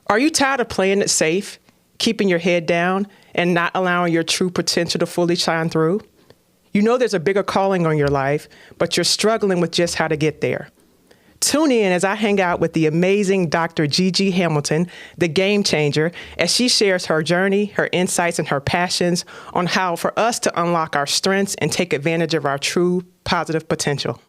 Are you tired of playing it safe, keeping your head down, and not allowing your true potential to fully shine through? You know there's a bigger calling on your life, but you're struggling with just how to get there. Tune in as I hang out with the amazing Dr. Gigi Hamilton, the game changer, as she shares her journey, her insights, and her passions on how for us to unlock our strengths and take advantage of our true positive potential.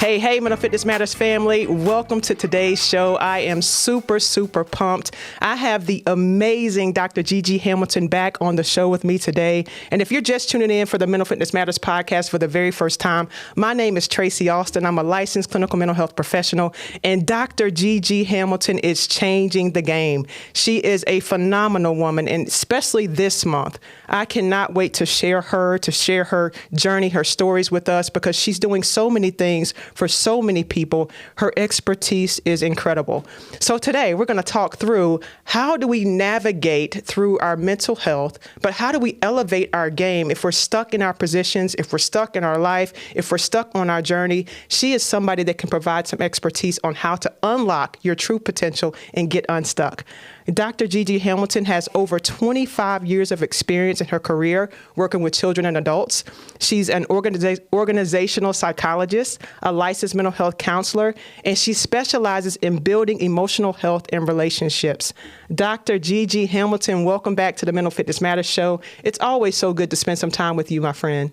Hey, Mental Fitness Matters family. Welcome to today's show. I am super pumped. I have the amazing Dr. Gigi Hamilton back on the show with me today. And if you're just tuning in for the Mental Fitness Matters podcast for the very first time, my name is Tracy Austin. I'm a licensed clinical mental health professional, and Dr. Gigi Hamilton is changing the game. She is a phenomenal woman, and especially this month, I cannot wait to share her journey, her stories with us, because she's doing so many things for so many people. Her expertise is incredible. So today we're going to talk through how do we navigate through our mental health, but how do we elevate our game if we're stuck in our positions, if we're stuck in our life, if we're stuck on our journey. She is somebody that can provide some expertise on how to unlock your true potential and get unstuck. Dr. Gigi Hamilton has over 25 years of experience in her career working with children and adults. She's an organizational psychologist, a licensed mental health counselor, and she specializes in building emotional health and relationships. Dr. Gigi Hamilton, welcome back to the Mental Fitness Matters show. It's always so good to spend some time with you, my friend.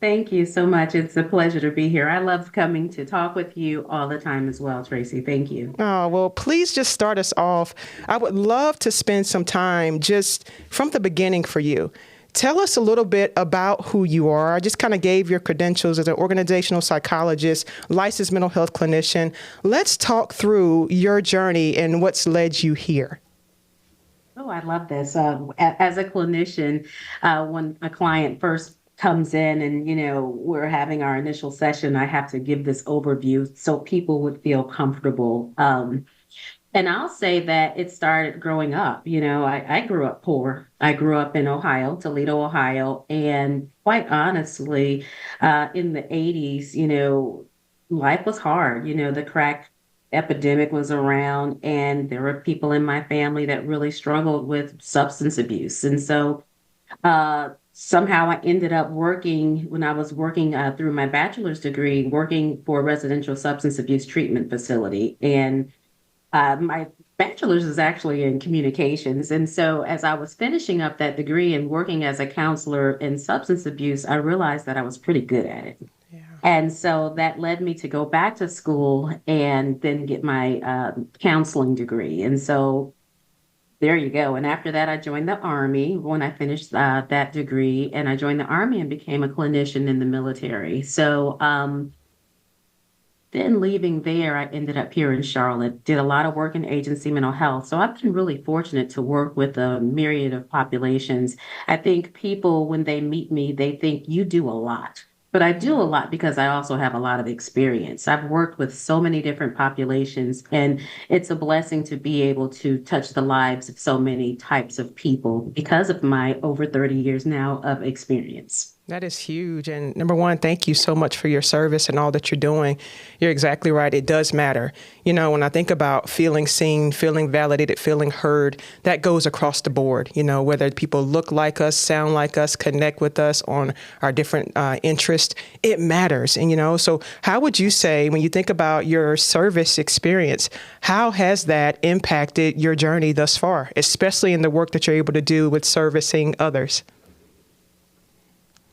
Thank you so much. It's a pleasure to be here. I love coming to talk with you all the time as well, Tracy. Thank you. Oh, well, please just start us off. I would love to spend some time just from the beginning for you. Tell us a little bit about who you are. I just kind of gave your credentials as an organizational psychologist, licensed mental health clinician. Let's talk through your journey and what's led you here. Oh, I love this. As a clinician, when a client first comes in and, we're having our initial session, I have to give this overview so people would feel comfortable. And I'll say that it started growing up. I grew up poor. I grew up in Ohio, Toledo, Ohio. And quite honestly, in the 80s, life was hard. The crack epidemic was around, and there were people in my family that really struggled with substance abuse. And so somehow I ended up working when I was working through my bachelor's degree, working for a residential substance abuse treatment facility. And my bachelor's is actually in communications. And so as I was finishing up that degree and working as a counselor in substance abuse, I realized that I was pretty good at it. Yeah. And so that led me to go back to school and then get my counseling degree. And so there you go. And after that, I joined the Army when I finished that degree, and I joined the Army and became a clinician in the military. So then leaving there, I ended up here in Charlotte, did a lot of work in agency mental health. So I've been really fortunate to work with a myriad of populations. I think people, when they meet me, they think you do a lot. But I do a lot because I also have a lot of experience. I've worked with so many different populations, and it's a blessing to be able to touch the lives of so many types of people because of my over 30 years now of experience. That is huge. And number one, thank you so much for your service and all that you're doing. You're exactly right. It does matter. When I think about feeling seen, feeling validated, feeling heard, that goes across the board, whether people look like us, sound like us, connect with us on our different interests, it matters. And, so how would you say, when you think about your service experience, how has that impacted your journey thus far, especially in the work that you're able to do with servicing others?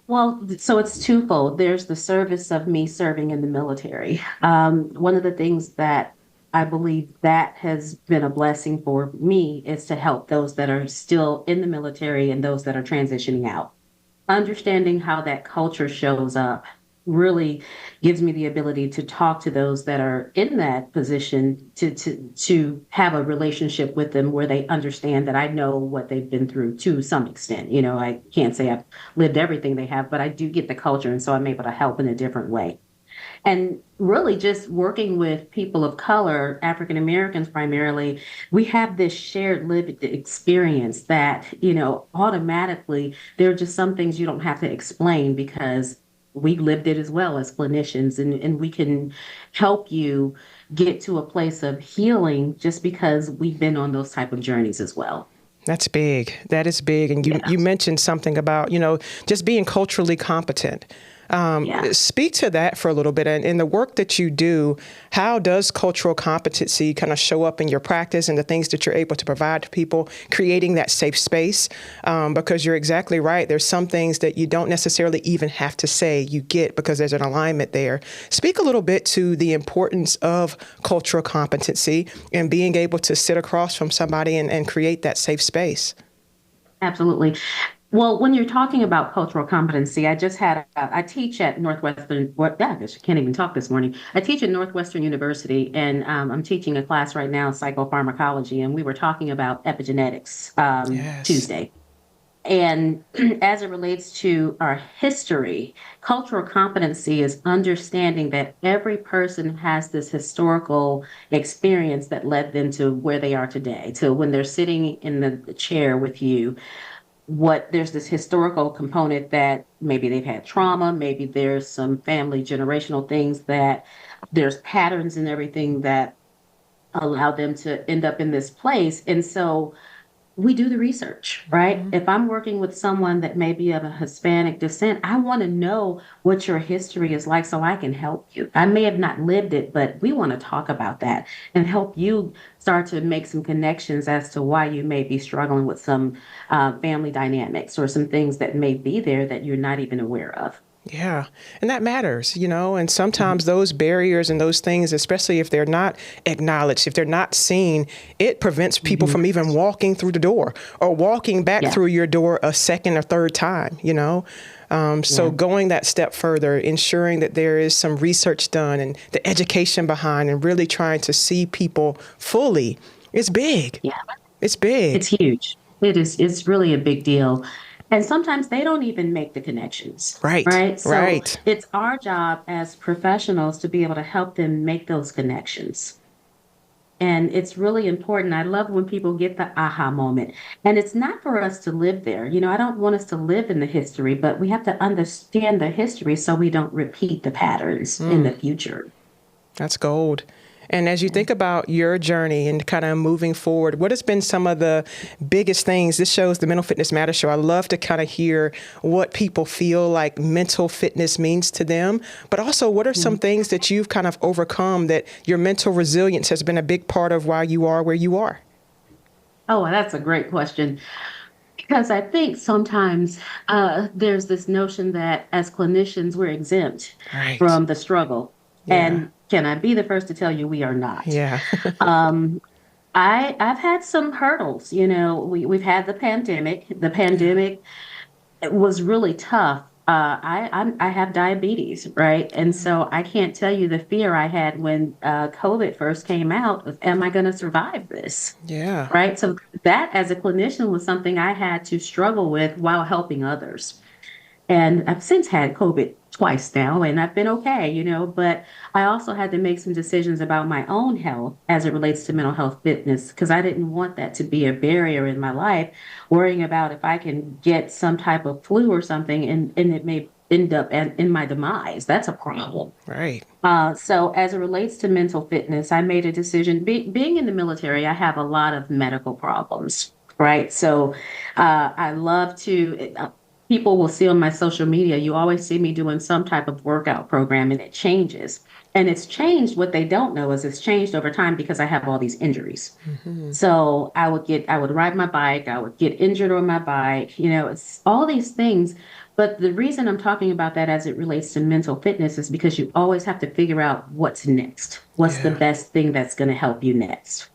Well, so it's twofold. There's the service of me serving in the military. One of the things that I believe that has been a blessing for me is to help those that are still in the military and those that are transitioning out. Understanding how that culture shows up really gives me the ability to talk to those that are in that position to have a relationship with them where they understand that I know what they've been through to some extent. I can't say I've lived everything they have, but I do get the culture, and so I'm able to help in a different way. And really just working with people of color, African Americans primarily, we have this shared lived experience that, automatically there are just some things you don't have to explain because we lived it as well as clinicians, and we can help you get to a place of healing just because we've been on those type of journeys as well. That's big. That is big. And you Yeah. mentioned something about, just being culturally competent. Yeah. Speak to that for a little bit. And in the work that you do, how does cultural competency kind of show up in your practice and the things that you're able to provide to people, creating that safe space? Because you're exactly right. There's some things that you don't necessarily even have to say, you get because there's an alignment there. Speak a little bit to the importance of cultural competency and being able to sit across from somebody and create that safe space. Absolutely. Well, when you're talking about cultural competency, I teach at Northwestern, well, yeah, I guess I can't even talk this morning. I teach at Northwestern University, and I'm teaching a class right now, psychopharmacology, and we were talking about epigenetics Yes. Tuesday. And as it relates to our history, cultural competency is understanding that every person has this historical experience that led them to where they are today, to when they're sitting in the chair with you. What there's this historical component that maybe they've had trauma, maybe there's some family generational things that there's patterns and everything that allow them to end up in this place. And so we do the research, right? Mhm. If I'm working with someone that may be of a Hispanic descent, I want to know what your history is like so I can help you. I may have not lived it, but we want to talk about that and help you start to make some connections as to why you may be struggling with some family dynamics or some things that may be there that you're not even aware of. Yeah. And that matters, and Mhm. sometimes those barriers and those things, especially if they're not acknowledged, if they're not seen, it prevents people Mhm. from even walking through the door or walking back Yeah, through your door a second or third time. So yeah, going that step further, ensuring that there is some research done and the education behind and really trying to see people fully is big. yeah. It's It's big. huge. It's really a big deal. And sometimes they don't even make the connections, Right. right? So Right. it's our job as professionals to be able to help them make those connections. And it's really important. I love when people get the aha moment. And it's not for us to live there. I don't want us to live in the history, but we have to understand the history so we don't repeat the patterns in the future. That's gold. And as you think about your journey and kind of moving forward, what has been some of the biggest things? This show is the Mental Fitness Matters show. I love to kind of hear what people feel like mental fitness means to them, but also what are some Mhm. things that you've kind of overcome that your mental resilience has been a big part of why you are where you are? Oh, that's a great question. Because I think sometimes there's this notion that as clinicians, we're exempt Right. from the struggle. Yeah. And can I be the first to tell you we are not? Yeah. Um, I've had some hurdles. We've had the pandemic. The Yeah. pandemic it was really tough. I have diabetes, right? And so I can't tell you the fear I had when COVID first came out of, am I going to survive this? Yeah. Right. So that as a clinician was something I had to struggle with while helping others. And I've since had COVID twice now, and I've been okay, but I also had to make some decisions about my own health as it relates to mental health fitness, because I didn't want that to be a barrier in my life, worrying about if I can get some type of flu or something and it may end up in my demise. That's a problem. Right. So as it relates to mental fitness, I made a decision. Being in the military, I have a lot of medical problems, right? So I love to. People will see on my social media. You always see me doing some type of workout program, and it changes. And it's changed. What they don't know is it's changed over time because I have all these injuries. Hmm. So I would ride my bike, I would get injured on my bike, it's all these things. But the reason I'm talking about that as it relates to mental fitness is because you always have to figure out what's next. What's the Yeah. best thing that's going to help you next?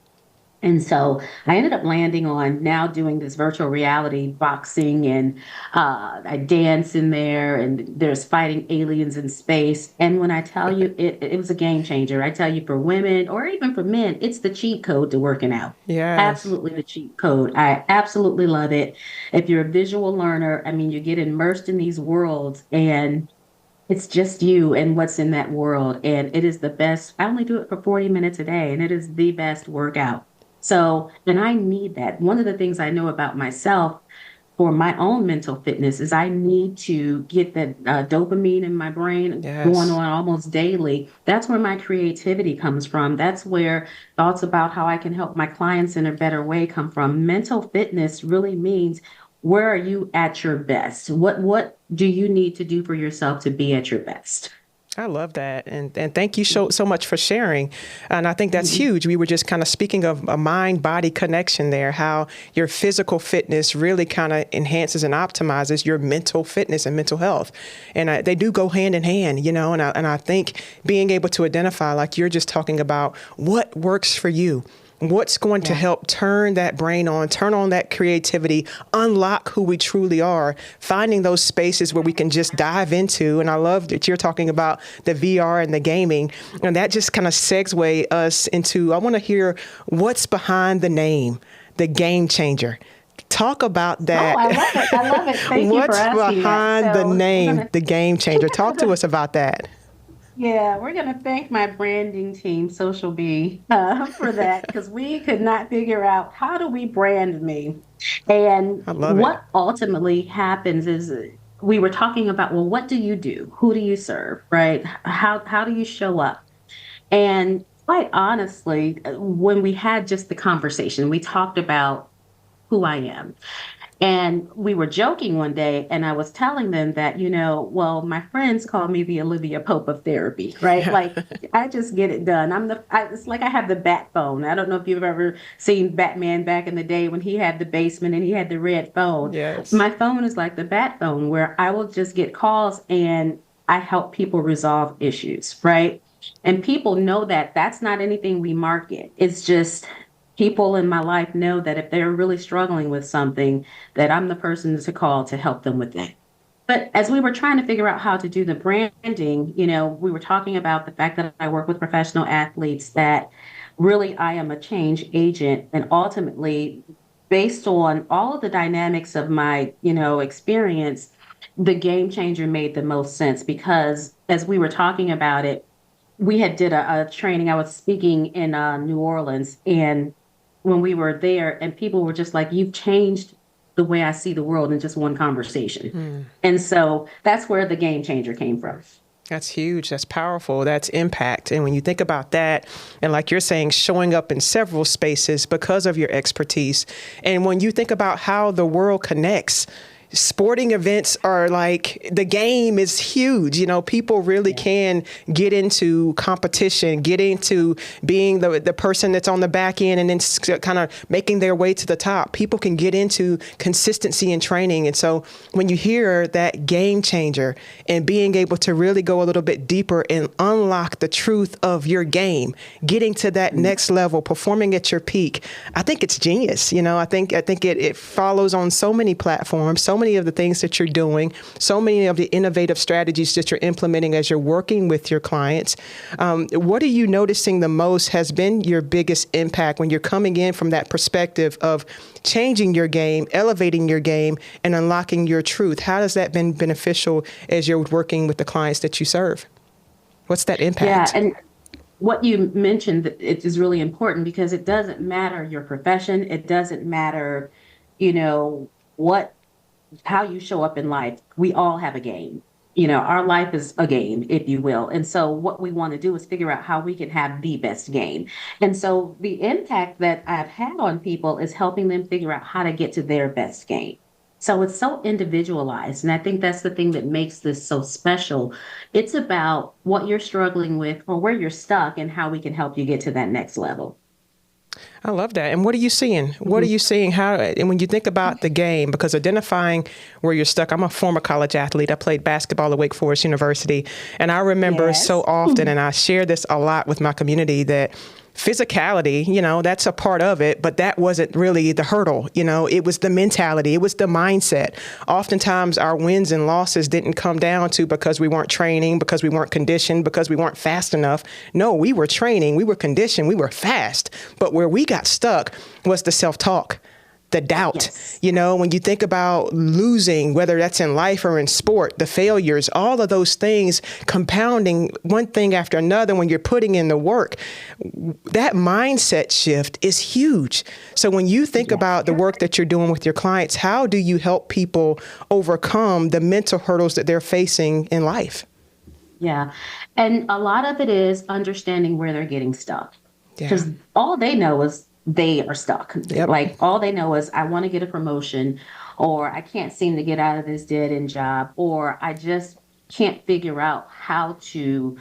And so I ended up landing on now doing this virtual reality boxing, and I dance in there, and there's fighting aliens in space. And when I tell you it was a game changer, I tell you for women or even for men, it's the cheat code to working out. Yes. Absolutely the cheat code. I absolutely love it. If you're a visual learner, I mean, you get immersed in these worlds and it's just you and what's in that world. And it is the best. I only do it for 40 minutes a day, and it is the best workout. So, and I need that. One of the things I know about myself, for my own mental fitness is I need to get that dopamine in my brain going Yes. on almost daily. That's where my creativity comes from. That's where thoughts about how I can help my clients in a better way come from. Mental fitness really means where are you at your best? What do you need to do for yourself to be at your best? I love that. And thank you so much for sharing. And I think that's Mhm. huge. We were just kind of speaking of a mind body connection there, how your physical fitness really kind of enhances and optimizes your mental fitness and mental health. And they do go hand in hand, and I think being able to identify, like you're just talking about, what works for you. What's going to Yeah. help turn that brain on, turn on that creativity, unlock who we truly are, finding those spaces where we can just dive into. And I love that you're talking about the VR and the gaming. And that just kind of segue us into, I want to hear what's behind the name, the Game Changer. Talk about Oh, that. I love it. I love it. Thank you for What's asking that. behind the So we're name, gonna the Game Changer? Talk to us about that. Yeah, we're going to thank my branding team, Social Bee, for that because we could not figure out how do we brand me. And I love it. what ultimately happens is we were talking about, well, what do you do? Who do you serve? Right? How do you show up? And quite honestly, when we had just the conversation, we talked about who I am. And we were joking one day, and I was telling them that, well, my friends call me the Olivia Pope of therapy, right? Yeah. Like, I just get it done. It's like I have the bat phone. I don't know if you've ever seen Batman back in the day when he had the basement and he had the red phone. Yes. My phone is like the bat phone where I will just get calls and I help people resolve issues, right? And people know that that's not anything we market. It's just people in my life know that if they're really struggling with something, that I'm the person to call to help them with that. But as we were trying to figure out how to do the branding, we were talking about the fact that I work with professional athletes, that really I am a change agent. And ultimately, based on all of the dynamics of my, experience, the game changer made the most sense because as we were talking about it, we had did a training. I was speaking in New Orleans, and when we were there, and people were just like, "You've changed the way I see the world in just one conversation." And so that's where the game changer came from. That's huge. That's powerful. That's impact. And when you think about that, and like you're saying, showing up in several spaces because of your expertise, and when you think about how the world connects, sporting events are like, the game is huge. People really Yeah. can get into competition, get into being the person that's on the back end and then kind of making their way to the top. People can get into consistency and training. And so when you hear that game changer and being able to really go a little bit deeper and unlock the truth of your game, getting to that next level, performing at your peak, I think it's genius. I think it follows on so many platforms, so many of the things that you're doing, so many of the innovative strategies that you're implementing as you're working with your clients. What are you noticing the most has been your biggest impact when you're coming in from that perspective of changing your game, elevating your game, and unlocking your truth? How has that been beneficial as you're working with the clients that you serve? What's that Yeah, impact? and what you mentioned, it is really important because it doesn't matter your profession. It doesn't matter, you know, what how you show up in life. We all have a game. Our life is a game, if you will. And so what we want to do is figure out how we can have the best game. And so the impact that I've had on people is helping them figure out how to get to their best game. So it's so individualized. And I think that's the thing that makes this so special. It's about what you're struggling with or where you're stuck and how we can help you get to that next level. I love that. And what are you seeing? What are Mhm. you seeing? How, and when you think about the game, because identifying where you're stuck, I'm a former college athlete. I played basketball at Wake Forest University. And I remember so Yes. often, and I share this a lot with my community, that physicality, that's a part of it, but that wasn't really the hurdle. It was the mentality, it was the mindset. Oftentimes our wins and losses didn't come down to because we weren't training, because we weren't conditioned, because we weren't fast enough. No, we were training, we were conditioned, we were fast. But where we got stuck was the self-talk, the doubt, Yes. when you think about losing, whether that's in life or in sport, the failures, all of those things compounding one thing after another when you're putting in the work, that mindset shift is huge. So when you think Yes. about the work that you're doing with your clients, how do you help people overcome the mental hurdles that they're facing in life? Yeah. And a lot of it is understanding where they're getting stuck. Yeah. Because all they know is they are stuck. Yep. Like all they know is I want to get a promotion, or I can't seem to get out of this dead end job, or I just can't figure out how to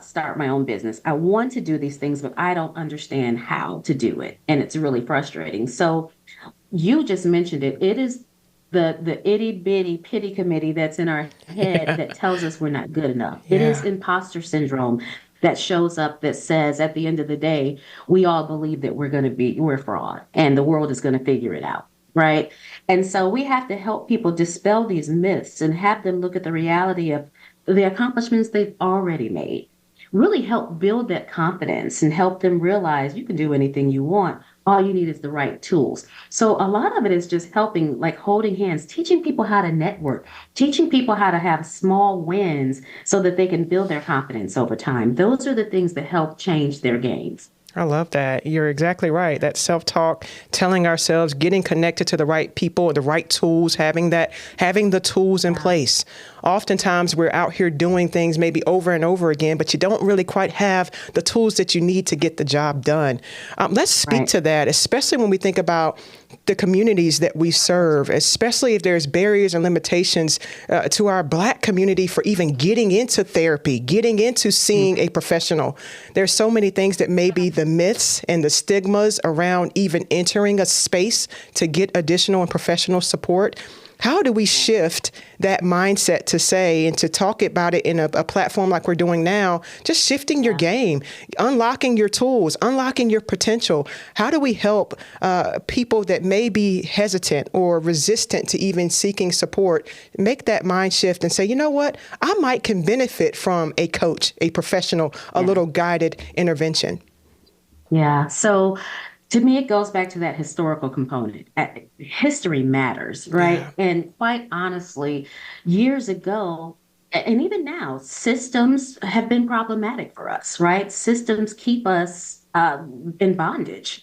start my own business. I want to do these things, but I don't understand how to do it. And it's really frustrating. So you just mentioned it. It is the itty bitty pity committee that's in our head Yeah. that tells us we're not good enough. It is Yeah. imposter syndrome that shows up that says at the end of the day, we all believe that we're fraud and the world is going to figure it out. Right. And so we have to help people dispel these myths and have them look at the reality of the accomplishments they've already made. Really help build that confidence and help them realize you can do anything you want. All you need is the right tools. So a lot of it is just helping, like holding hands, teaching people how to network, teaching people how to have small wins so that they can build their confidence over time. Those are the things that help change their games. I love that. You're exactly right. That self-talk, telling ourselves, getting connected to the right people, the right tools, having the tools in place. Oftentimes we're out here doing things maybe over and over again, but you don't really quite have the tools that you need to get the job done. Let's speak Right. to that, especially when we think about the communities that we serve, especially if there's barriers and limitations to our Black community for even getting into therapy, getting into seeing a professional. There's so many things that may be the myths and the stigmas around even entering a space to get additional and professional support. How do we shift that mindset to say and to talk about it in a platform like we're doing now, just shifting your Yeah. game, unlocking your tools, unlocking your potential? How do we help people that may be hesitant or resistant to even seeking support make that mind shift and say, you know what, I might can benefit from a coach, a professional, a Yeah. little guided intervention? Yeah. So to me, it goes back to that historical component. History matters, right? Yeah, And quite honestly, years ago, and even now, systems have been problematic for us, right? Systems keep us in bondage.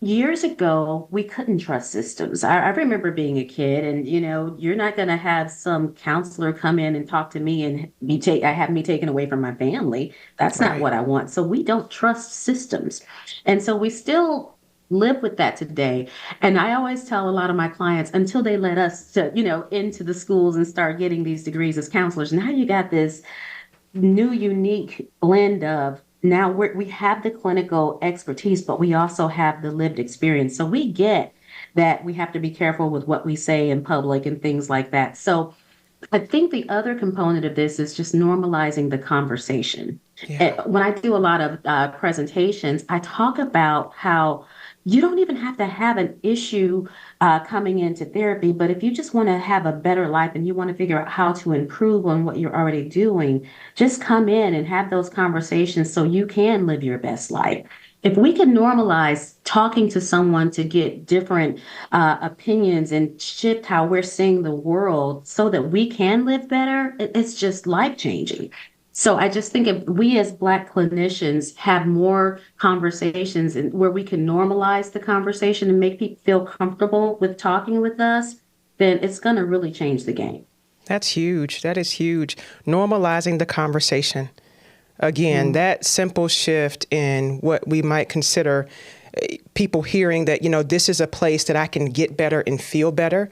Years ago, we couldn't trust systems. I remember being a kid, and you're not going to have some counselor come in and talk to me and I have me taken away from my family. That's not right. what I want. So we don't trust systems, and so we still live with that today. And I always tell a lot of my clients until they let us into the schools and start getting these degrees as counselors. Now you got this new unique blend of now we have the clinical expertise, but we also have the lived experience. So we get that we have to be careful with what we say in public and things like that. So I think the other component of this is just normalizing the conversation. Yeah, When I do a lot of presentations, I talk about how you don't even have to have an issue coming into therapy, but if you just want to have a better life and you want to figure out how to improve on what you're already doing, just come in and have those conversations so you can live your best life. If we can normalize talking to someone to get different opinions and shift how we're seeing the world so that we can live better, it's just life changing. So I just think if we as Black clinicians have more conversations and where we can normalize the conversation and make people feel comfortable with talking with us, then it's going to really change the game. that's huge. That is huge. Normalizing the conversation. Again, Mhm. that simple shift in what we might consider people hearing that, this is a place that I can get better and feel better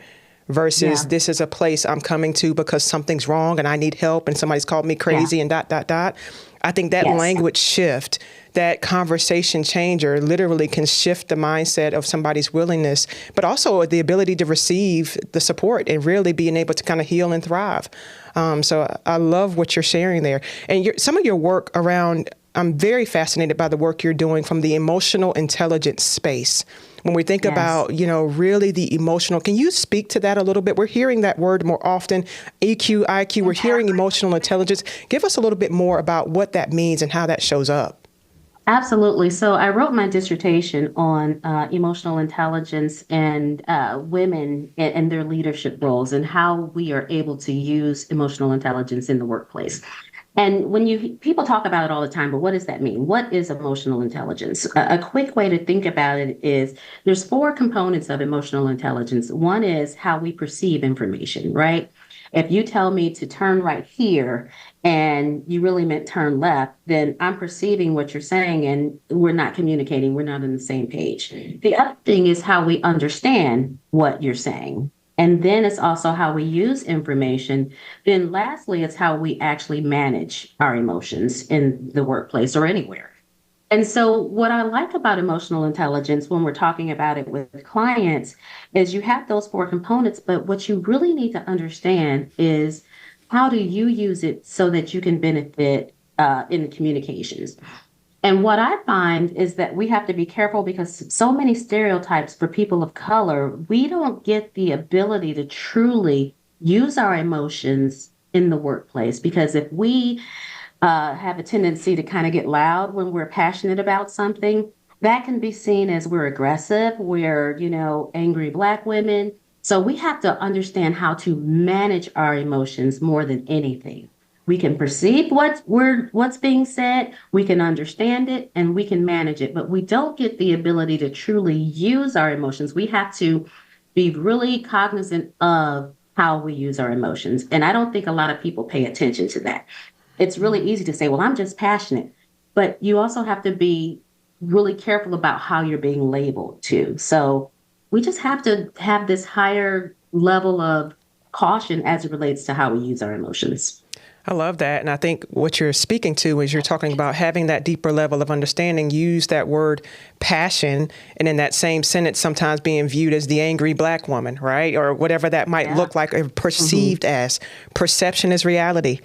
versus Yeah, this is a place I'm coming to because something's wrong and I need help and somebody's called me yeah, crazy and dot, dot, dot. I think that yes, language shift, that conversation changer literally can shift the mindset of somebody's willingness, but also the ability to receive the support and really being able to kind of heal and thrive. So I love what you're sharing there. And some of your work around, I'm very fascinated by the work you're doing from the emotional intelligence space. When we think yes. about, really the emotional, can you speak to that a little bit? We're hearing that word more often, EQ, IQ, we're hearing emotional intelligence. Give us a little bit more about what that means and how that shows up. Absolutely. So I wrote my dissertation on emotional intelligence and women and their leadership roles and how we are able to use emotional intelligence in the workplace. And when you people talk about it all the time, but what does that mean? What is emotional intelligence? A quick way to think about it is there's four components of emotional intelligence. One is how we perceive information, right? If you tell me to turn right here and you really meant turn left, then I'm perceiving what you're saying and we're not communicating. We're not on the same page. The other thing is how we understand what you're saying. And then it's also how we use information. Then lastly, it's how we actually manage our emotions in the workplace or anywhere. And so, what I like about emotional intelligence when we're talking about it with clients is you have those four components, but what you really need to understand is how do you use it so that you can benefit in the communications. And what I find is that we have to be careful because so many stereotypes for people of color, we don't get the ability to truly use our emotions in the workplace. Because if we have a tendency to kind of get loud when we're passionate about something, that can be seen as we're aggressive, we're, angry Black women. So we have to understand how to manage our emotions more than anything. We can perceive what's being said, we can understand it, and we can manage it, but we don't get the ability to truly use our emotions. We have to be really cognizant of how we use our emotions. And I don't think a lot of people pay attention to that. It's really easy to say, well, I'm just passionate, but you also have to be really careful about how you're being labeled too. So we just have to have this higher level of caution as it relates to how we use our emotions. I love that. And I think what you're speaking to is you're talking about having that deeper level of understanding, use that word passion, and in that same sentence, sometimes being viewed as the angry Black woman, right? Or whatever that might Yeah. look like or Hmm. perceived as. Perception is reality,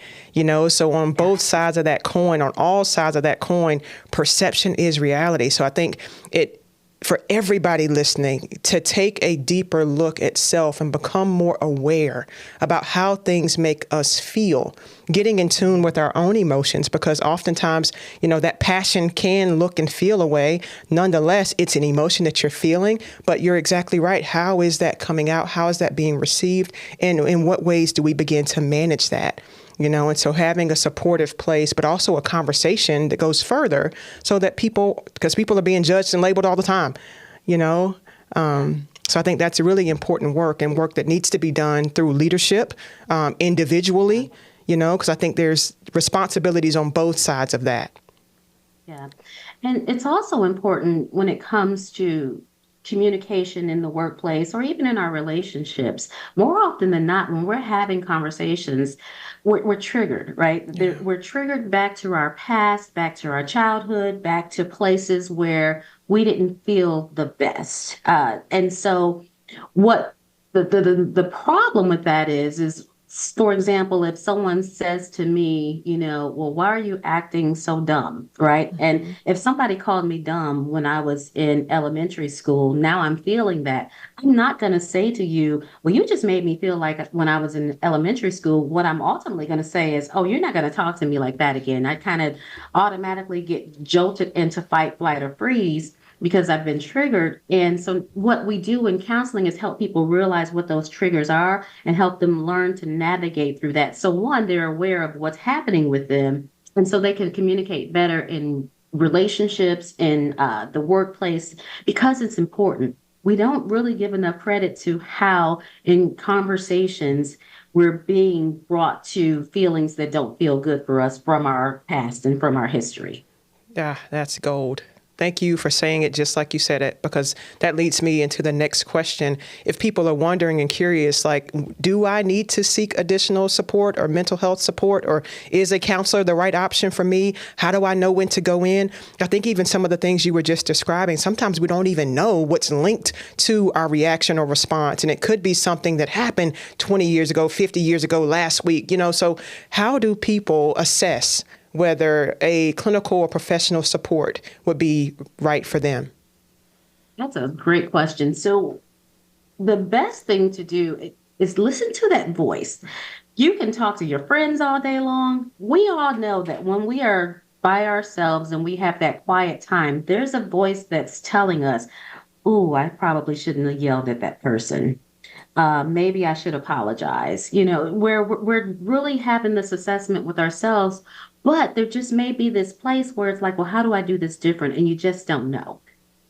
So on Yeah. both sides of that coin, on all sides of that coin, perception is reality. So I think it, for everybody listening to take a deeper look at self and become more aware about how things make us feel, getting in tune with our own emotions, because oftentimes, that passion can look and feel a way. Nonetheless, it's an emotion that you're feeling, but you're exactly right. How is that coming out? How is that being received? And in what ways do we begin to manage that? And so having a supportive place, but also a conversation that goes further so that because people are being judged and labeled all the time, you know? So I think that's a really important work and work that needs to be done through leadership, individually, because I think there's responsibilities on both sides of that. Yeah. And it's also important when it comes to communication in the workplace or even in our relationships. More often than not, when we're having conversations, we're triggered, right? Yeah. We're triggered back to our past, back to our childhood, back to places where we didn't feel the best. And so, what the problem with that is for example, if someone says to me, well, why are you acting so dumb, right? And Mhm. if somebody called me dumb when I was in elementary school, now I'm feeling that. I'm not going to say to you, well, you just made me feel like when I was in elementary school. What I'm ultimately going to say is, oh, you're not going to talk to me like that again. I kind of automatically get jolted into fight, flight, or freeze because I've been triggered. And so, what we do in counseling is help people realize what those triggers are and help them learn to navigate through that. So, one, they're aware of what's happening with them. And so they can communicate better in relationships, in the workplace, because it's important. We don't really give enough credit to how, in conversations, we're being brought to feelings that don't feel good for us from our past and from our history. Yeah, that's gold. Thank you for saying it just like you said it, because that leads me into the next question. If people are wondering and curious, like, do I need to seek additional support or mental health support, or is a counselor the right option for me? How do I know when to go in? I think even some of the things you were just describing, sometimes we don't even know what's linked to our reaction or response. And it could be something that happened 20 years ago, 50 years ago, last week, So how do people assess whether a clinical or professional support would be right for them? That's a great question. So, the best thing to do is listen to that voice. You can talk to your friends all day long. We all know that when we are by ourselves and we have that quiet time, there's a voice that's telling us, "Ooh, I probably shouldn't have yelled at that person. Maybe I should apologize." Where we're really having this assessment with ourselves, but there just may be this place where it's like, well, how do I do this different? And you just don't know.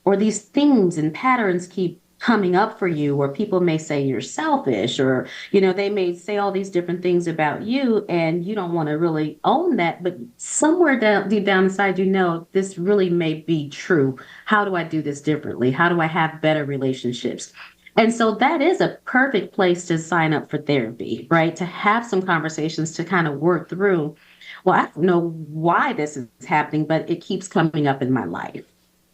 Or these themes and patterns keep coming up for you, or people may say you're selfish, or they may say all these different things about you, and you don't want to really own that, but somewhere down deep down inside, this really may be true. How do I do this differently? How do I have better relationships? And so that is a perfect place to sign up for therapy, right? To have some conversations to kind of work through, well, I don't know why this is happening, but it keeps coming up in my life.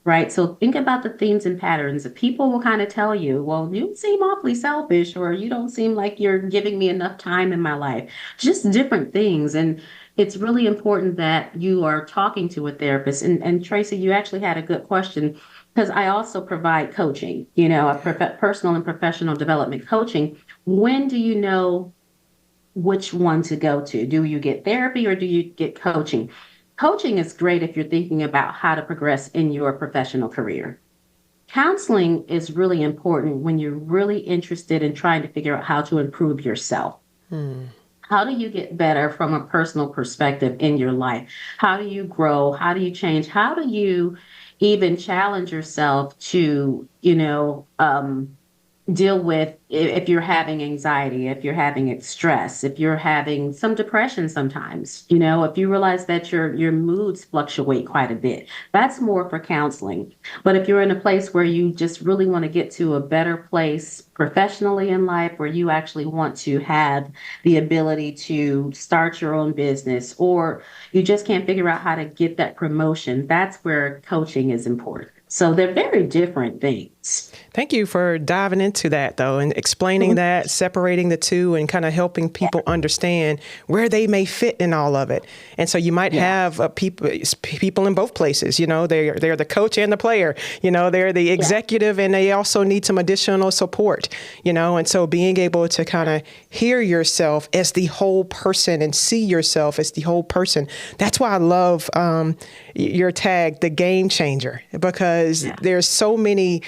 Right. So think about the themes and patterns. People will kind of tell you, well, you seem awfully selfish, or you don't seem like you're giving me enough time in my life, just different things. And it's really important that you are talking to a therapist. And Tracy, you actually had a good question, because I also provide coaching, personal and professional development coaching. When do you know which one to go to? Do you get therapy or do you get coaching? Coaching is great if you're thinking about how to progress in your professional career. Counseling is really important when you're really interested in trying to figure out how to improve yourself. How do you get better from a personal perspective in your life? How do you grow? How do you change? How do you even challenge yourself to, deal with if you're having anxiety, if you're having stress, if you're having some depression sometimes, if you realize that your moods fluctuate quite a bit, that's more for counseling. But if you're in a place where you just really want to get to a better place professionally in life, where you actually want to have the ability to start your own business, or you just can't figure out how to get that promotion, that's where coaching is important. So they're very different things. Thank you for diving into that, though, and explaining that, separating the two, and kind of helping people understand where they may fit in all of it. And so you might have people in both places. They're the coach and the player. They're the executive, and they also need some additional support. And so being able to kind of hear yourself as the whole person and see yourself as the whole person. That's why I love your tag, the game changer, because there's so many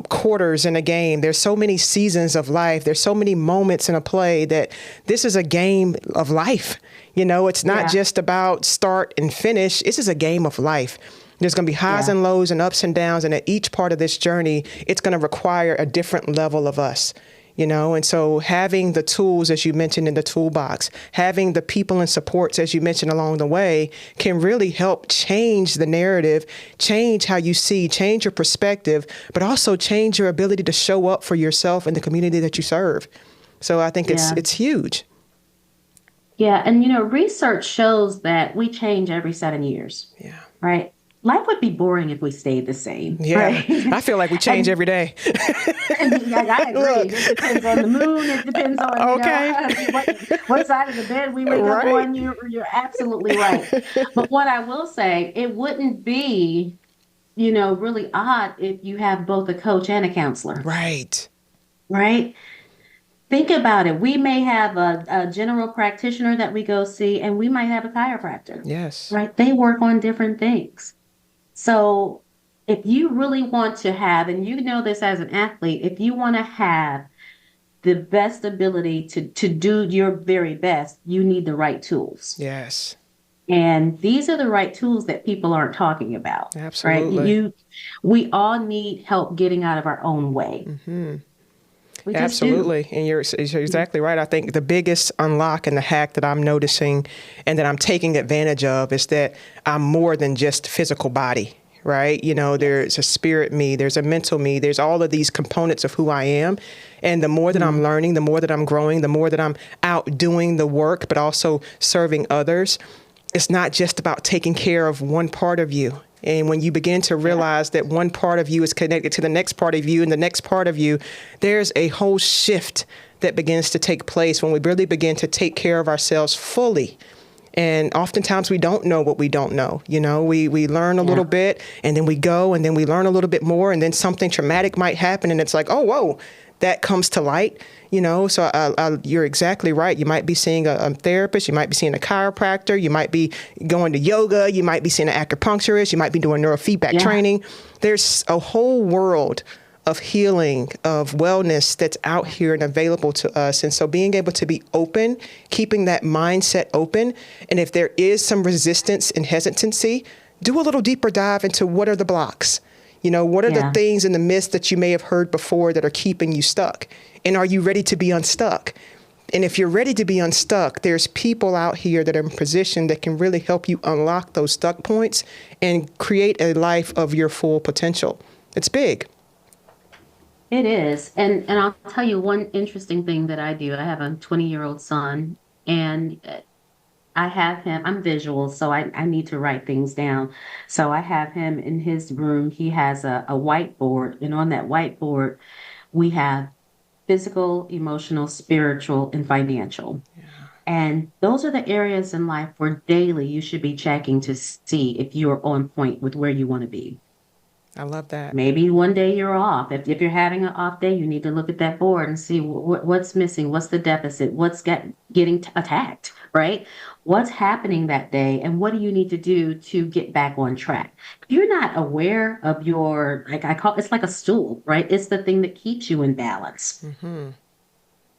quarters in a game. There's so many seasons of life. There's so many moments in a play that this is a game of life. It's not just about start and finish. This is a game of life. There's going to be highs and lows and ups and downs. And at each part of this journey, it's going to require a different level of us. And so having the tools, as you mentioned, in the toolbox, having the people and supports, as you mentioned, along the way, can really help change the narrative, change how you see, change your perspective, but also change your ability to show up for yourself and the community that you serve. So I think it's huge. Yeah. And, research shows that we change every 7 years. Yeah. Right. Life would be boring if we stayed the same. Yeah, right? I feel like we change every day. I agree. Look. It depends on the moon. It depends on what side of the bed we wake up on. You're absolutely right. But what I will say, it wouldn't be, really odd if you have both a coach and a counselor. Right. Right. Think about it. We may have a general practitioner that we go see, and we might have a chiropractor. Yes. Right. They work on different things. So if you really want to have, and this as an athlete, if you want to have the best ability to do your very best, you need the right tools. Yes. And these are the right tools that people aren't talking about. Absolutely. Right? We all need help getting out of our own way. Mm-hmm. Absolutely. And you're exactly right. I think the biggest unlock and the hack that I'm noticing and that I'm taking advantage of is that I'm more than just physical body, right? There's a spirit me, there's a mental me, there's all of these components of who I am. And the more that I'm learning, the more that I'm growing, the more that I'm out doing the work, but also serving others, it's not just about taking care of one part of you. And when you begin to realize that one part of you is connected to the next part of you and the next part of you, there's a whole shift that begins to take place when we really begin to take care of ourselves fully. And oftentimes we don't know what we don't know. We learn a little bit, and then we go, and then we learn a little bit more, and then something traumatic might happen, and it's like, oh, whoa, that comes to light, So you're exactly right. You might be seeing a therapist, you might be seeing a chiropractor, you might be going to yoga, you might be seeing an acupuncturist, you might be doing neurofeedback Yeah. training. There's a whole world of healing, of wellness that's out here and available to us. And so being able to be open, keeping that mindset open, and if there is some resistance and hesitancy, do a little deeper dive into what are the blocks. What are the Yeah. things in the midst that you may have heard before that are keeping you stuck? And are you ready to be unstuck? And if you're ready to be unstuck, there's people out here that are in position that can really help you unlock those stuck points and create a life of your full potential. It's big. It is. And I'll tell you one interesting thing that I do. I have a 20-year-old son, and I have him, I'm visual, so I need to write things down. So I have him in his room. He has a whiteboard, and on that whiteboard, we have physical, emotional, spiritual, and financial. And those are the areas in life where daily you should be checking to see if you're on point with where you want to be. I love that. Maybe one day you're off. If you're having an off day, you need to look at that board and see what's missing, what's the deficit, getting attacked, right? What's happening that day, and what do you need to do to get back on track? If you're not aware of your, like I call it's like a stool, right? It's the thing that keeps you in balance.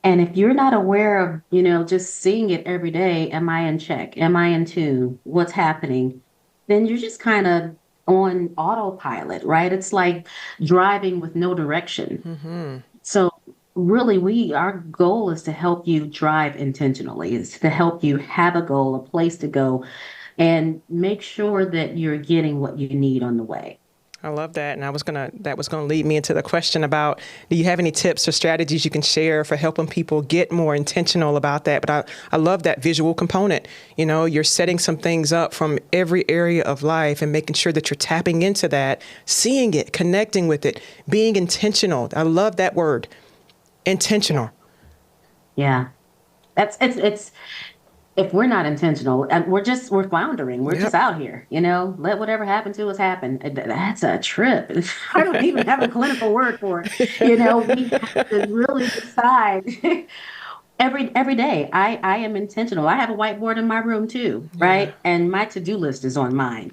And if you're not aware of, just seeing it every day, am I in check? Am I in tune? What's happening? Then you're just kind of on autopilot, right? It's like driving with no direction. So really our goal is to help you drive intentionally, is to help you have a goal, a place to go, and make sure that you're getting what you need on the way. I love that. And that was gonna lead me into the question about, do you have any tips or strategies you can share for helping people get more intentional about that? But I love that visual component. You're setting some things up from every area of life and making sure that you're tapping into that, seeing it, connecting with it, being intentional. I love that word, intentional. Yeah. It's if we're not intentional, and we're floundering. We're just Yep. out here, let whatever happen to us happen. That's a trip. I don't even have a clinical word for it. We have to really decide every day. I am intentional. I have a whiteboard in my room too, Yeah. right? And my to-do list is on mine.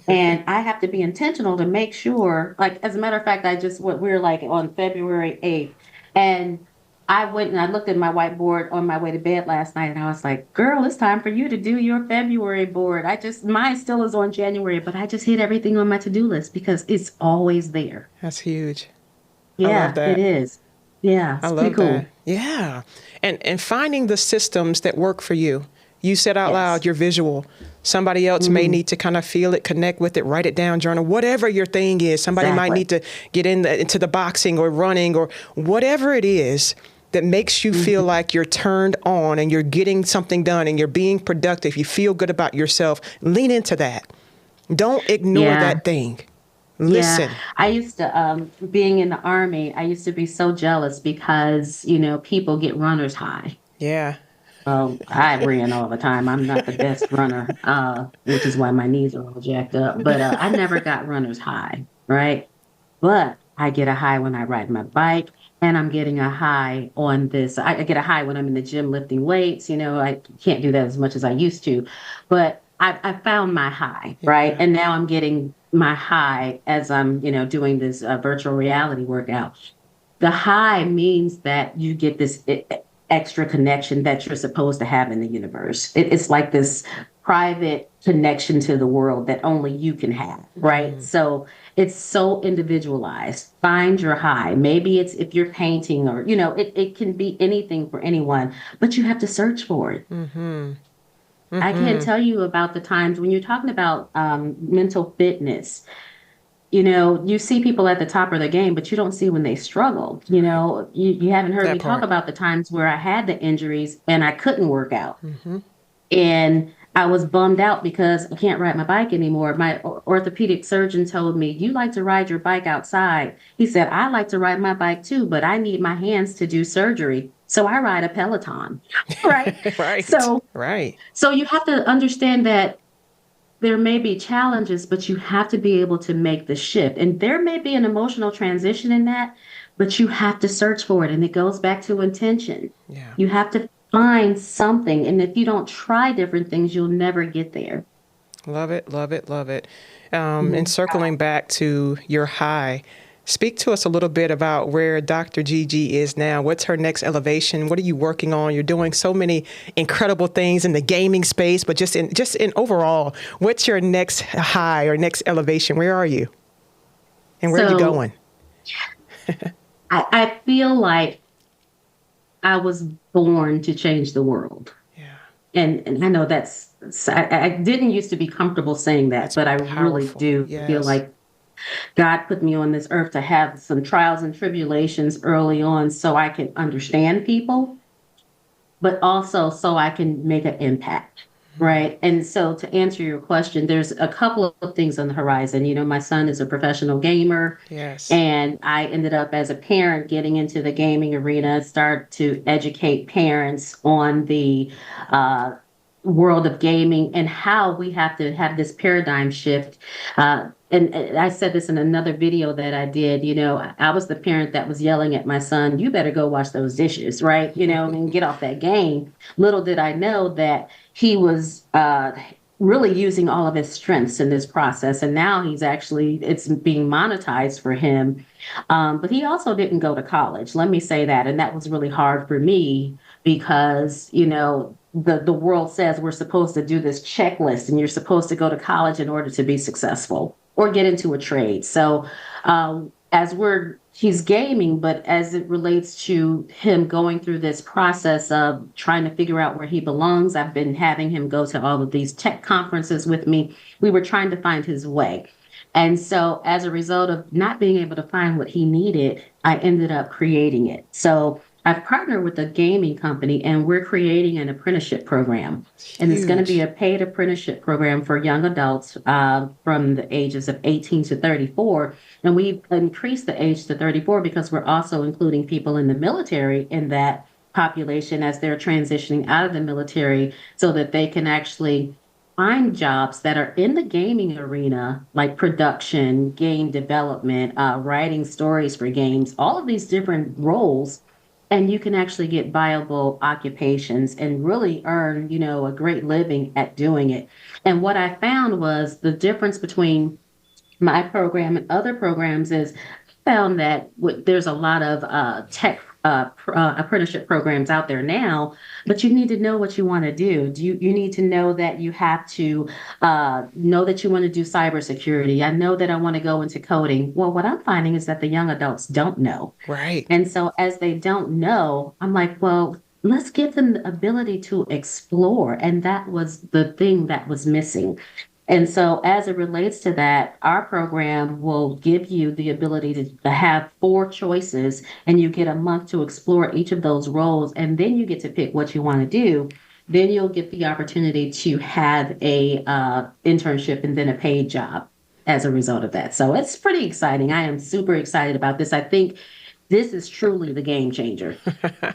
And I have to be intentional to make sure, like, as a matter of fact, we're like on February 8th, and I went and I looked at my whiteboard on my way to bed last night, and I was like, girl, it's time for you to do your February board. Mine still is on January, but I just hit everything on my to-do list because it's always there. That's huge. I love Yeah, it that. is. Yeah, I it's pretty love that. cool. Yeah. And finding the systems that work for you. You said out Yes. loud, you're visual. Somebody else may Hmm. need to kind of feel it, connect with it, write it down, journal, whatever your thing is. Somebody might Exactly. need to get into the boxing or running or whatever it is that makes you feel Hmm. like you're turned on and you're getting something done and you're being productive. You feel good about yourself. Lean into that. Don't ignore Yeah. that thing. Yeah, Listen. I used to, being in the army, I used to be so jealous because, people get runner's high. Yeah. I ran all the time. I'm not the best runner, which is why my knees are all jacked up. But I never got runner's high, right? But I get a high when I ride my bike, and I'm getting a high on this. I get a high when I'm in the gym lifting weights. I can't do that as much as I used to, but I found my high, right? Yeah. And now I'm getting my high as I'm, doing this virtual reality workout. The high means that you get this extra connection that you're supposed to have in the universe. It's like this private connection to the world that only you can have, right? So it's so individualized. Find your high. Maybe it's if you're painting or, it can be anything for anyone, but you have to search for it. I can't tell you about the times when you're talking about mental fitness. You see people at the top of their game, but you don't see when they struggle. You haven't heard me That talk part. about the times where I had the injuries and I couldn't work out. And I was bummed out because I can't ride my bike anymore. My orthopedic surgeon told me, you like to ride your bike outside. He said, I like to ride my bike too, but I need my hands to do surgery. So I ride a Peloton. Right. Right. So, Right. so you have to understand that there may be challenges, but you have to be able to make the shift. And there may be an emotional transition in that, but you have to search for it. And it goes back to intention. Yeah. You have to find something. And if you don't try different things, you'll never get there. Love it, love it, love it. And circling back to your high, speak to us a little bit about where Dr. Gigi is now. What's her next elevation? What are you working on? You're doing so many incredible things in the gaming space, but just in overall, what's your next high or next elevation? Where are you? And where are you going? I feel like I was born to change the world. Yeah. And I know I didn't used to be comfortable saying that, but I really Powerful. do feel Yes. like God put me on this earth to have some trials and tribulations early on so I can understand people, but also so I can make an impact. Right. And so to answer your question, there's a couple of things on the horizon. You know, my son is a professional gamer, Yes. and I ended up as a parent getting into the gaming arena, start to educate parents on the world of gaming and how we have to have this paradigm shift. And I said this in another video that I did. You know, I was the parent that was yelling at my son, "You better go wash those dishes," right? You know, and get off that game. Little did I know that he was really using all of his strengths in this process. And now it's being monetized for him. But he also didn't go to college. Let me say that. And that was really hard for me because, you know, the world says we're supposed to do this checklist and you're supposed to go to college in order to be successful or get into a trade. So he's gaming, but as it relates to him going through this process of trying to figure out where he belongs, I've been having him go to all of these tech conferences with me. We were trying to find his way. And so as a result of not being able to find what he needed, I ended up creating it. So I've partnered with a gaming company and we're creating an apprenticeship program. And it's going to be a paid apprenticeship program for young adults from the ages of 18 to 34. And we've increased the age to 34 because we're also including people in the military in that population as they're transitioning out of the military so that they can actually find jobs that are in the gaming arena, like production, game development, writing stories for games, all of these different roles. And you can actually get viable occupations and really earn, you know, a great living at doing it. And what I found was the difference between my program and other programs is found that there's a lot of tech apprenticeship programs out there now, but you need to know what you want to do. You need to know that you have to know that you want to do cybersecurity. I know that I want to go into coding. Well, what I'm finding is that the young adults don't know. Right. And so as they don't know, I'm like, well, let's give them the ability to explore. And that was the thing that was missing. And so as it relates to that, our program will give you the ability to have 4 choices and you get a month to explore each of those roles. And then you get to pick what you want to do. Then you'll get the opportunity to have a internship and then a paid job as a result of that. So it's pretty exciting. I am super excited about this. I think this is truly the game changer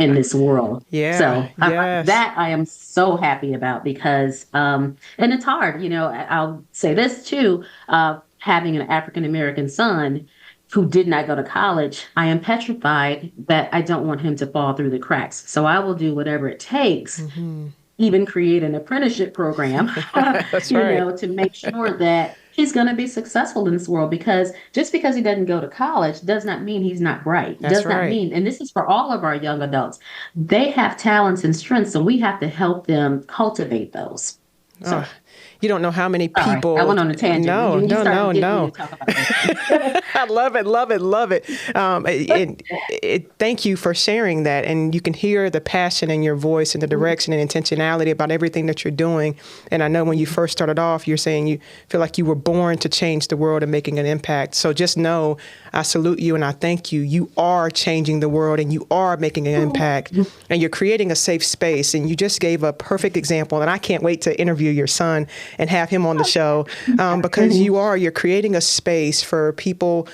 in this world. Yeah. So Yes. that I am so happy about because, and it's hard, you know, I'll say this too, having an African-American son who did not go to college, I am petrified that I don't want him to fall through the cracks. So I will do whatever it takes, even create an apprenticeship program, That's you right. know, to make sure that he's going to be successful in this world because just because he doesn't go to college does not mean he's not bright. That's Does not right. mean, and this is for all of our young adults, they have talents and strengths, and we have to help them cultivate those. So, Oh, you don't know how many sorry, I people. went on a tangent. No, You no, started no, getting me no. to talk about this. I love it, love it, love it. Thank you for sharing that. And you can hear the passion in your voice and the direction and intentionality about everything that you're doing. And I know when you first started off, you're saying you feel like you were born to change the world and making an impact. So just know I salute you and I thank you. You are changing the world and you are making an impact and you're creating a safe space. And you just gave a perfect example. And I can't wait to interview your son and have him on the show because you're creating a space for people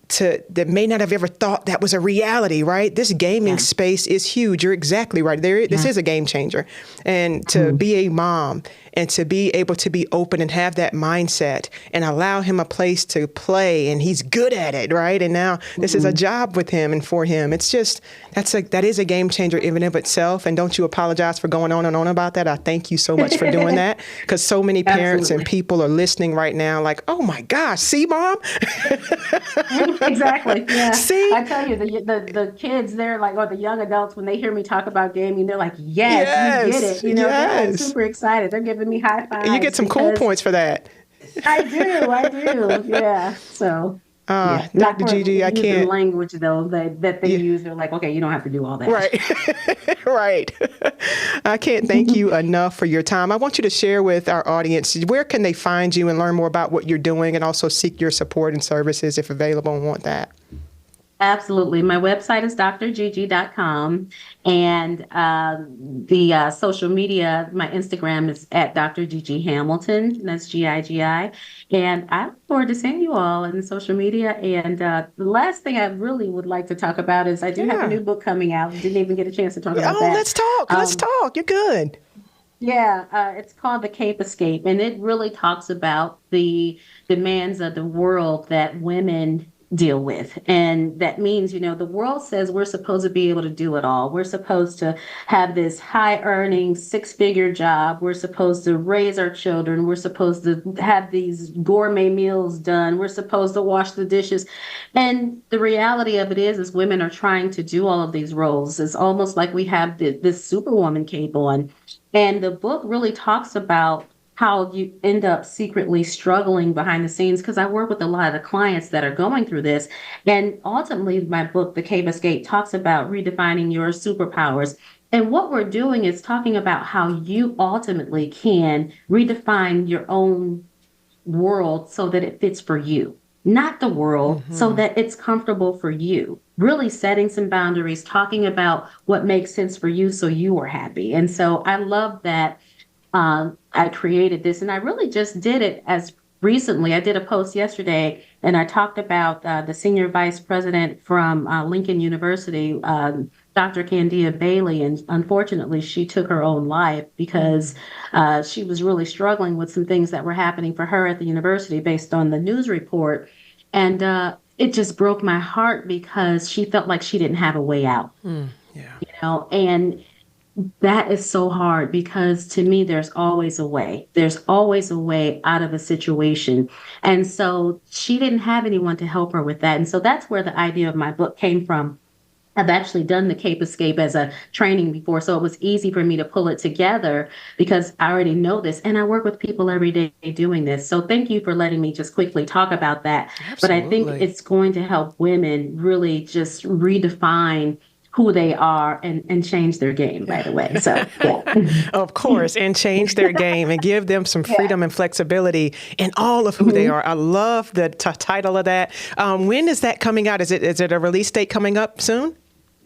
that may not have ever thought that was a reality, right? This gaming space is huge. You're exactly right. This is a game changer. And to be a mom and to be able to be open and have that mindset and allow him a place to play, and he's good at it, right? And now this is a job with him and for him. It's just, that is a game changer even of itself. And don't you apologize for going on and on about that. I thank you so much for doing that, because so many parents and people are listening right now like, oh my gosh, see, Mom? Exactly. Yeah. See? I tell you, the kids, they're like, or the young adults, when they hear me talk about gaming, they're like, yes, you get it. You know, they're like super excited. They're giving me high fives. You get some cool points for that. I do. Yeah. So. Yeah. Dr. Gigi, I can't. The language though that they use, they're like, okay, you don't have to do all that. Right. Right. I can't thank you enough for your time. I want you to share with our audience, where can they find you and learn more about what you're doing, and also seek your support and services if available and want that? Absolutely. My website is drgigi.com, and the social media, my Instagram is at Dr. Gigi Hamilton. That's Gigi. And I look forward to seeing you all in social media. And the last thing I really would like to talk about is I do have a new book coming out. Didn't even get a chance to talk about that. Let's talk. Let's talk. You're good. Yeah, it's called The Cape Escape, and it really talks about the demands of the world that women deal with. And that means, you know, the world says we're supposed to be able to do it all. We're supposed to have this high earning 6-figure job. We're supposed to raise our children. We're supposed to have these gourmet meals done. We're supposed to wash the dishes. And the reality of it is women are trying to do all of these roles. It's almost like we have this superwoman cape on. And the book really talks about how you end up secretly struggling behind the scenes, because I work with a lot of the clients that are going through this. And ultimately, my book, The Cape Escape, talks about redefining your superpowers. And what we're doing is talking about how you ultimately can redefine your own world so that it fits for you, not the world, so that it's comfortable for you. Really setting some boundaries, talking about what makes sense for you so you are happy. And so I love that. I created this, and I really just did it as recently. I did a post yesterday, and I talked about the senior vice president from Lincoln University, Dr. Candia Bailey, and unfortunately, she took her own life because she was really struggling with some things that were happening for her at the university based on the news report. And it just broke my heart because she felt like she didn't have a way out. You know, and that is so hard, because to me, there's always a way. There's always a way out of a situation. And so she didn't have anyone to help her with that. And so that's where the idea of my book came from. I've actually done the Cape Escape as a training before, so it was easy for me to pull it together because I already know this, and I work with people every day doing this. So thank you for letting me just quickly talk about that. Absolutely. But I think it's going to help women really just redefine who they are and change their game right away. So, yeah. Of course, and change their game and give them some freedom and flexibility in all of who they are. I love the title of that. When is that coming out? Is it a release date coming up soon?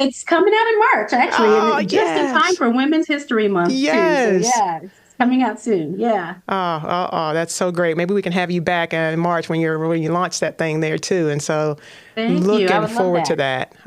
It's coming out in March, actually, and just in time for Women's History Month, too. So, yeah, it's coming out soon. Yeah. Oh, that's so great. Maybe we can have you back in March when you launch that thing there too. And so, looking forward to that.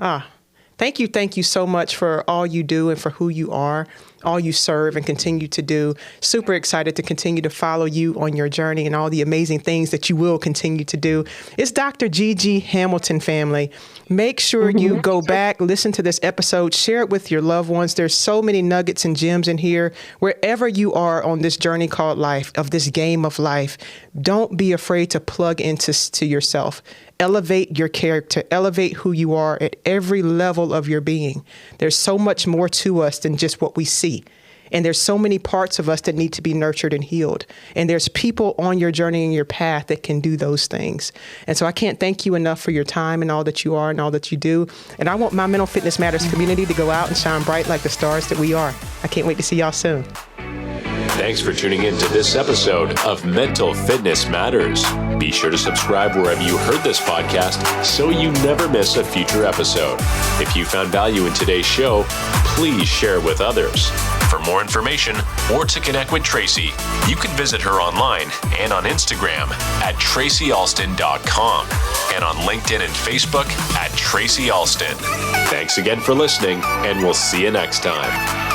Thank you so much for all you do and for who you are, all you serve and continue to do. Super excited to continue to follow you on your journey and all the amazing things that you will continue to do. It's Dr. Gigi Hamilton, family. Make sure you go back, listen to this episode, share it with your loved ones. There's so many nuggets and gems in here. Wherever you are on this journey called life, of this game of life, don't be afraid to plug into yourself. Elevate your character, elevate who you are at every level of your being. There's so much more to us than just what we see. And there's so many parts of us that need to be nurtured and healed. And there's people on your journey and your path that can do those things. And so I can't thank you enough for your time and all that you are and all that you do. And I want my Mental Fitness Matters community to go out and shine bright like the stars that we are. I can't wait to see y'all soon. Thanks for tuning in to this episode of Mental Fitness Matters. Be sure to subscribe wherever you heard this podcast so you never miss a future episode. If you found value in today's show, please share it with others. For more information or to connect with Tracy, you can visit her online and on Instagram at tracyalston.com and on LinkedIn and Facebook at Tracy Alston. Thanks again for listening, and we'll see you next time.